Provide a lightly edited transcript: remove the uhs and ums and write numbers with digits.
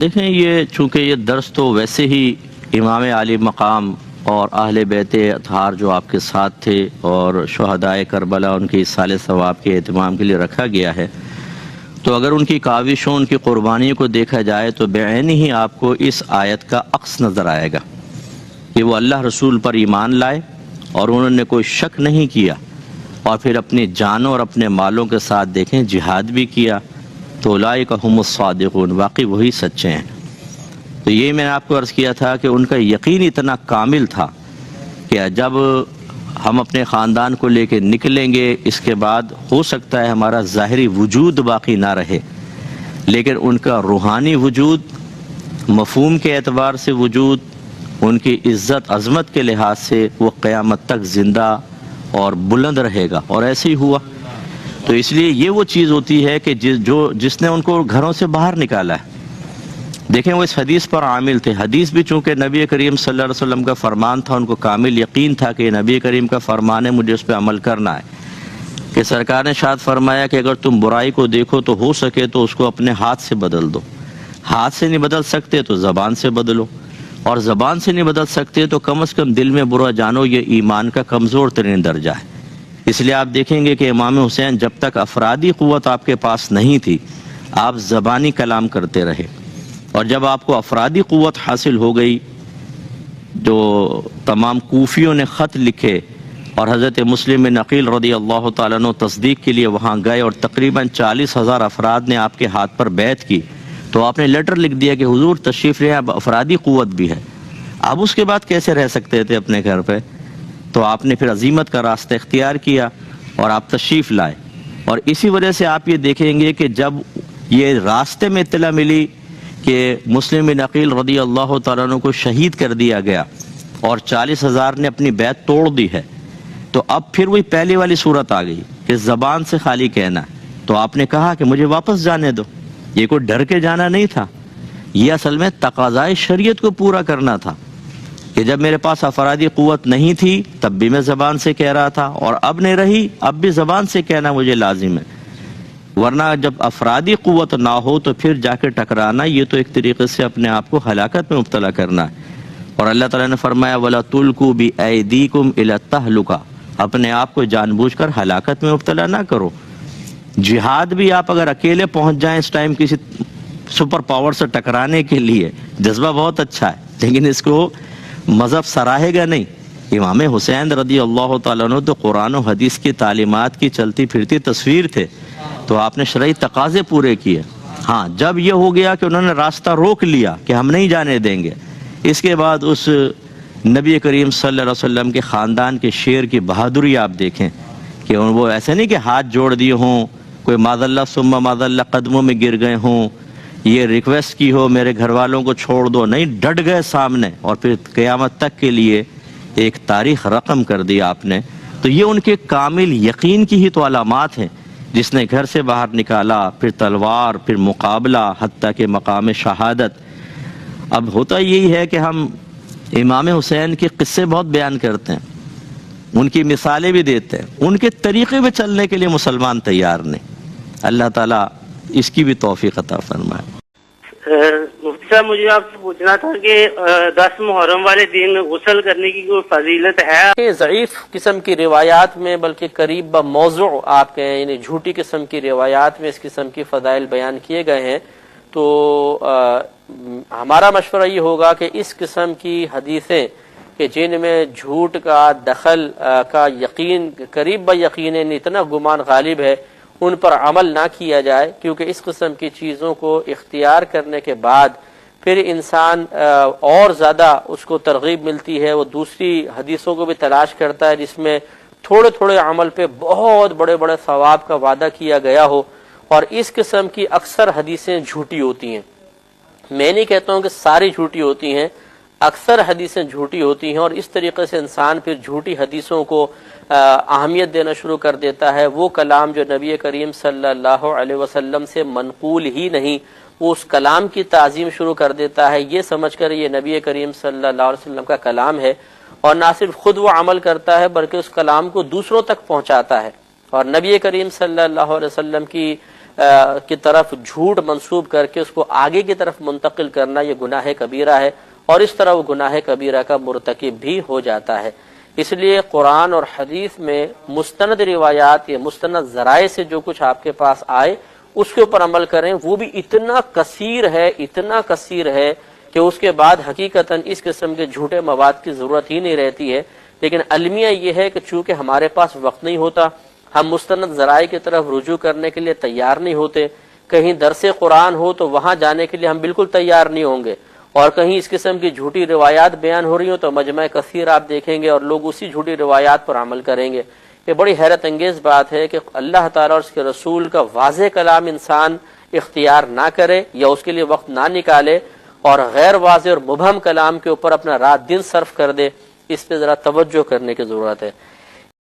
دیکھیں یہ چونکہ یہ درس تو ویسے ہی امام عالی مقام اور اہل بیت اطہار جو آپ کے ساتھ تھے اور شہدائے کربلا ان کی سال ثواب کے اہتمام کے لیے رکھا گیا ہے، تو اگر ان کی کاوشوں ان کی قربانیوں کو دیکھا جائے تو بعین ہی آپ کو اس آیت کا عکس نظر آئے گا کہ وہ اللہ رسول پر ایمان لائے اور انہوں نے کوئی شک نہیں کیا اور پھر اپنی جانوں اور اپنے مالوں کے ساتھ دیکھیں جہاد بھی کیا، تو اولئک هم الصادقون، واقعی وہی سچے ہیں۔ تو یہ میں نے آپ کو عرض کیا تھا کہ ان کا یقین اتنا کامل تھا کہ جب ہم اپنے خاندان کو لے کے نکلیں گے اس کے بعد ہو سکتا ہے ہمارا ظاہری وجود باقی نہ رہے، لیکن ان کا روحانی وجود، مفہوم کے اعتبار سے وجود، ان کی عزت عظمت کے لحاظ سے وہ قیامت تک زندہ اور بلند رہے گا، اور ایسے ہی ہوا۔ تو اس لیے یہ وہ چیز ہوتی ہے کہ جس نے ان کو گھروں سے باہر نکالا ہے، دیکھیں وہ اس حدیث پر عامل تھے۔ حدیث بھی چونکہ نبی کریم صلی اللہ علیہ وسلم کا فرمان تھا، ان کو کامل یقین تھا کہ یہ نبی کریم کا فرمان ہے، مجھے اس پہ عمل کرنا ہے، کہ سرکار نے شاد فرمایا کہ اگر تم برائی کو دیکھو تو ہو سکے تو اس کو اپنے ہاتھ سے بدل دو، ہاتھ سے نہیں بدل سکتے تو زبان سے بدلو، اور زبان سے نہیں بدل سکتے تو کم از کم دل میں برا جانو، یہ ایمان کا کمزور ترین درجہ ہے۔ اس لیے آپ دیکھیں گے کہ امام حسین جب تک افرادی قوت آپ کے پاس نہیں تھی، آپ زبانی کلام کرتے رہے، اور جب آپ کو افرادی قوت حاصل ہو گئی، جو تمام کوفیوں نے خط لکھے اور حضرت مسلم بن عقیل رضی اللہ تعالیٰ عنہ تصدیق کے لیے وہاں گئے اور تقریباً 40,000 افراد نے آپ کے ہاتھ پر بیعت کی، تو آپ نے لیٹر لکھ دیا کہ حضور تشریف لے، اب افرادی قوت بھی ہے۔ اب اس کے بعد کیسے رہ سکتے تھے اپنے گھر پہ؟ تو آپ نے پھر عزیمت کا راستہ اختیار کیا اور آپ تشریف لائے، اور اسی وجہ سے آپ یہ دیکھیں گے کہ جب یہ راستے میں اطلاع ملی کہ مسلم بن عقیل رضی اللہ تعالیٰ عنہ کو شہید کر دیا گیا اور 40,000 نے اپنی بیعت توڑ دی ہے، تو اب پھر وہی پہلی والی صورت آ گئی کہ زبان سے خالی کہنا ہے۔ تو آپ نے کہا کہ مجھے واپس جانے دو، یہ کوئی ڈر کے جانا نہیں تھا، یہ اصل میں تقاضائے شریعت کو پورا کرنا تھا کہ جب میرے پاس افرادی قوت نہیں تھی تب بھی میں زبان سے کہہ رہا تھا، اور اب نہیں رہی اب بھی زبان سے کہنا مجھے لازم ہے، ورنہ جب افرادی قوت نہ ہو تو پھر جا کے ٹکرانا یہ تو ایک طریقے سے اپنے آپ کو ہلاکت میں مبتلا کرنا ہے۔ اور اللہ تعالیٰ نے فرمایا وَلَا تُلْقُوا بِأَيْدِيكُمْ إِلَى التَّهْلُكَةِ، اپنے آپ کو جان بوجھ کر ہلاکت میں مبتلا نہ کرو۔ جہاد بھی آپ اگر اکیلے پہنچ جائیں اس ٹائم کسی سپر پاور سے ٹکرانے کے لیے، جذبہ بہت اچھا ہے، لیکن اس کو مذہب سراہے گا نہیں۔ امام حسین رضی اللہ تعالیٰ عنہ تو قرآن و حدیث کی تعلیمات کی چلتی پھرتی تصویر تھے، تو آپ نے شرعی تقاضے پورے کیے۔ ہاں جب یہ ہو گیا کہ انہوں نے راستہ روک لیا کہ ہم نہیں جانے دیں گے، اس کے بعد اس نبی کریم صلی اللہ علیہ وسلم کے خاندان کے شیر کی بہادری آپ دیکھیں کہ وہ ایسے نہیں کہ ہاتھ جوڑ دیے ہوں، کوئی معاذ اللہ ثم معاذ اللہ قدموں میں گر گئے ہوں، یہ ریکویسٹ کی ہو میرے گھر والوں کو چھوڑ دو، نہیں، ڈٹ گئے سامنے اور پھر قیامت تک کے لیے ایک تاریخ رقم کر دی آپ نے۔ تو یہ ان کے کامل یقین کی ہی تو علامات ہیں، جس نے گھر سے باہر نکالا، پھر تلوار، پھر مقابلہ، حتیٰ کہ مقام شہادت۔ اب ہوتا یہی ہے کہ ہم امام حسین کے قصے بہت بیان کرتے ہیں، ان کی مثالیں بھی دیتے ہیں، ان کے طریقے پہ چلنے کے لیے مسلمان تیار نہیں۔ اللہ تعالیٰ اس کی بھی توفیق عطا فرمائے۔ مفتی صاحب مجھے آپ سے پوچھنا تھا کہ 10 محرم والے دن غسل کرنے کی کوئی فضیلت ہے؟ ضعیف قسم کی روایات میں، بلکہ قریب موضوع آپ کہیں یعنی جھوٹی قسم کی روایات میں اس قسم کی فضائل بیان کیے گئے ہیں، تو ہمارا مشورہ یہ ہوگا کہ اس قسم کی حدیثیں کہ جن میں جھوٹ کا دخل کا یقین قریب یقین اتنا گمان غالب ہے، ان پر عمل نہ کیا جائے، کیونکہ اس قسم کی چیزوں کو اختیار کرنے کے بعد پھر انسان اور زیادہ اس کو ترغیب ملتی ہے، وہ دوسری حدیثوں کو بھی تلاش کرتا ہے جس میں تھوڑے تھوڑے عمل پہ بہت بڑے بڑے ثواب کا وعدہ کیا گیا ہو، اور اس قسم کی اکثر حدیثیں جھوٹی ہوتی ہیں۔ میں نہیں کہتا ہوں کہ ساری جھوٹی ہوتی ہیں، اکثر حدیثیں جھوٹی ہوتی ہیں، اور اس طریقے سے انسان پھر جھوٹی حدیثوں کو اہمیت دینا شروع کر دیتا ہے۔ وہ کلام جو نبی کریم صلی اللہ علیہ وسلم سے منقول ہی نہیں، وہ اس کلام کی تعظیم شروع کر دیتا ہے، یہ سمجھ کر یہ نبی کریم صلی اللہ علیہ وسلم کا کلام ہے، اور نہ صرف خود وہ عمل کرتا ہے بلکہ اس کلام کو دوسروں تک پہنچاتا ہے۔ اور نبی کریم صلی اللہ علیہ وسلم کی کی طرف جھوٹ منسوب کر کے اس کو آگے کی طرف منتقل کرنا یہ گناہ کبیرہ ہے، اور اس طرح وہ گناہ کبیرہ کا مرتکب بھی ہو جاتا ہے۔ اس لیے قرآن اور حدیث میں مستند روایات یا مستند ذرائع سے جو کچھ آپ کے پاس آئے اس کے اوپر عمل کریں، وہ بھی اتنا کثیر ہے کہ اس کے بعد حقیقتاً اس قسم کے جھوٹے مواد کی ضرورت ہی نہیں رہتی ہے۔ لیکن المیہ یہ ہے کہ چونکہ ہمارے پاس وقت نہیں ہوتا، ہم مستند ذرائع کی طرف رجوع کرنے کے لیے تیار نہیں ہوتے، کہیں درس قرآن ہو تو وہاں جانے کے لیے ہم بالکل تیار نہیں ہوں گے، اور کہیں اس قسم کی جھوٹی روایات بیان ہو رہی ہوں تو مجمع کثیر آپ دیکھیں گے اور لوگ اسی جھوٹی روایات پر عمل کریں گے۔ یہ بڑی حیرت انگیز بات ہے کہ اللہ تعالیٰ اور اس کے رسول کا واضح کلام انسان اختیار نہ کرے یا اس کے لیے وقت نہ نکالے، اور غیر واضح اور مبہم کلام کے اوپر اپنا رات دن صرف کر دے۔ اس پہ ذرا توجہ کرنے کی ضرورت ہے۔